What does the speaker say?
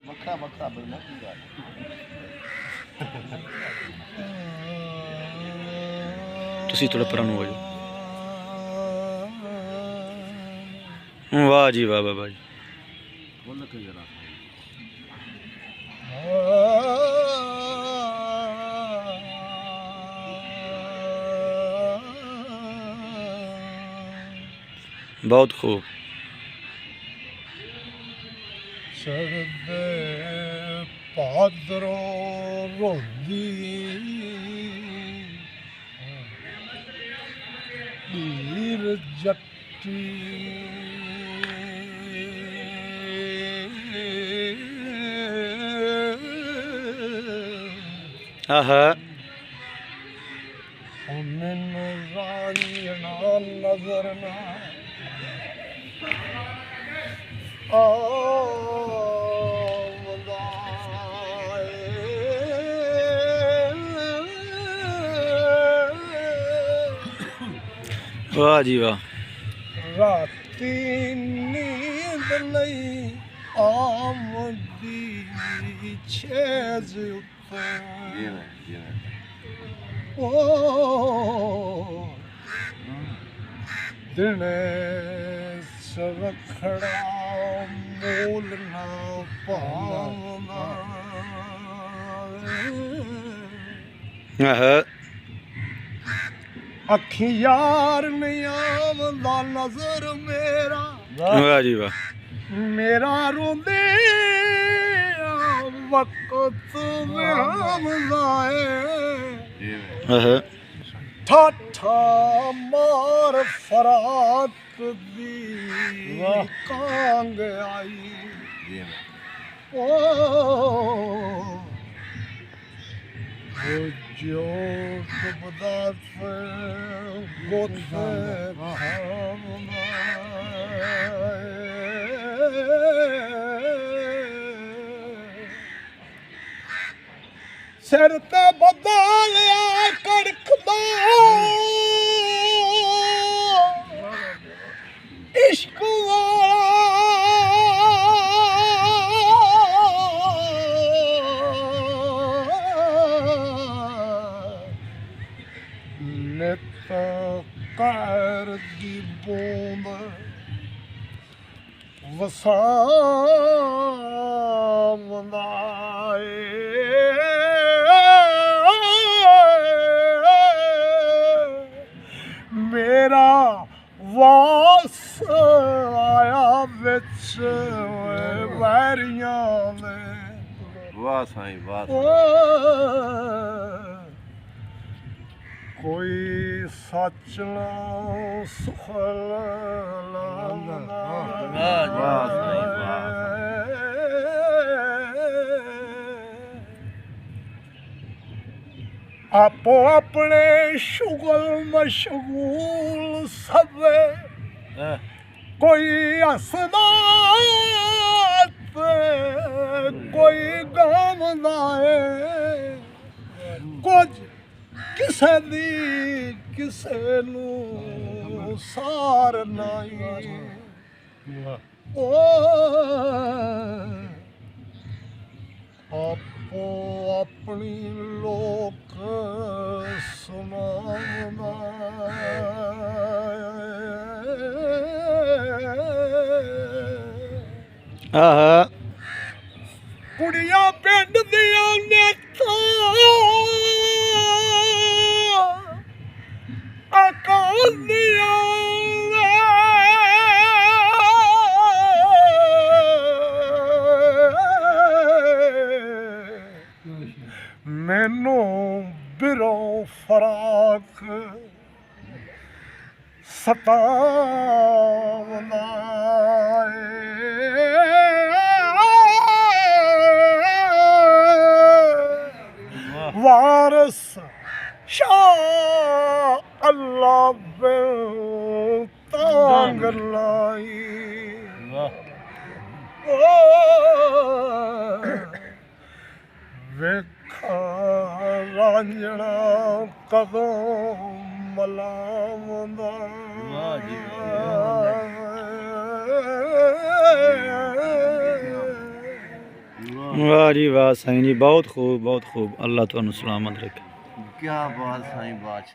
ਵੱਖਰਾ ਵੱਖਰਾ ਬੰਦਾ ਕੀ ਗੱਲ ਤੁਸੀਂ ਥੋੜਾ ਪਰਾਂ ਨੂੰ ਹੋ ਜਾਓ। ਵਾਹ ਜੀ ਵਾਹ ਬਾਬਾ ਜੀ। ਬੋਲ ਕੇ ਜਰਾ ਬਹੁਤ ਖੂਬ। ਚੜ੍ਹਦੇ ਭਾਦਰੋਂ ਰੋਂਦੀ ਹੀਰ ਜੱਟੀ ਆਹਾ ਮੈਨੂੰ ਰਾਂਝਣਾ ਨਜ਼ਰ ਨਾ ਆਉਂਦਾ ਵਾਹ ਜੀ ਵਾਹ। ਰਾਤੀ ਨੀਂਦ ਨਹੀਂ ਆਉਂਦੀ ਛੇਜ ਉੱਤੇ ਓ ਦਿਨੇ ਸਰਖੜਾ ਮੂਲ ਨਾ ਪਾਵਨਾ ਆਹਾ ਅੱਖੀ ਯਾਰ ਨਹੀਂ ਆਉਂਦਾ ਨਜ਼ਰ ਮੇਰਾ ਵਾਹ ਜੀ ਵਾਹ। ਮੇਰਾ ਰੋਂਦੇ ਵਕਤ ਵਿਹਾਮਦਾ ਏ ਆਹਾ ਠਾਠਾ ਮਾਰ ਫਰਾਕ ਦੀ ਕਾਂਗ ਆਈ ਓ ਜੋ ਡੁੱਬਦਾ ਗੋਤੇ ਖਾਵਨਾ ਸਿਰ ਤੇ ਬਦਲਿਆ ਕੜਕਦਾ ਇਸ਼ਕ ਨਿਤ ਕਹਿਰ ਦੀ ਬੂੰਦ ਵਸਾਵੰਦਾ ਮੇਰਾ ਵਾਸ ਆਇਆ ਵਿੱਚ ਵੈਰੀਆਂ ਦੇ ਵਾਹ ਸਾਈਂ ਵਾਹ ਕੋਈ ਸੱਚ ਨਾ ਸੁਖਲ ਵਾਹ ਸਾਈਂ ਆਪੋ ਆਪਣੇ ਸ਼ੁਗਲ ਮਸ਼ਗੂਲ ਸਭੇ ਕੋਈ ਹੱਸਦਾ ਤੇ ਕੋਈ ਗਾਉਂਦਾ ਏ ਕੁਝ ਕਿਸੇ ਦੀ ਕਿਸੇ ਨੂੰ ਸਾਰ ਨਹੀਂ ਓ ਆਪੋ ਆਪਣੀ ਲੋਕ ਸੁਣਾਉਂਦਾ ਆਹਾ ਕੁੜੀਆਂ ਪਿੰਡ ਦੀਆਂ ਨੇਤਾਂ ਆਕਾਂਦੀਆਂ ਮੈਨੂੰ ਬਿਰੋਂ ਫਰਾਕ ਸਤਾਵੰਦਾ ਵਾਰਸ ਸ਼ਾਹ ਅੱਲਾ ਬਿਨ ਤਾਂਗ ਲਾਈ ਵੇਖਾ ਰਾਂਝਣਾ ਕਦੋਂ ਮਲਾਵੰਦਾ ਵਾਹ ਜੀ ਵਾਹ ਜੀ ਵਾਹ ਸਾਈਂ ਜੀ, ਬਹੁਤ ਖੂਬ, ਬਹੁਤ ਖੂਬ। ਅੱਲਾ ਤੁਹਾਨੂੰ ਸਲਾਮਤ ਰੱਖੇ। ਕੀ ਬਾਤ ਸਾਈਂ ਬਾਤ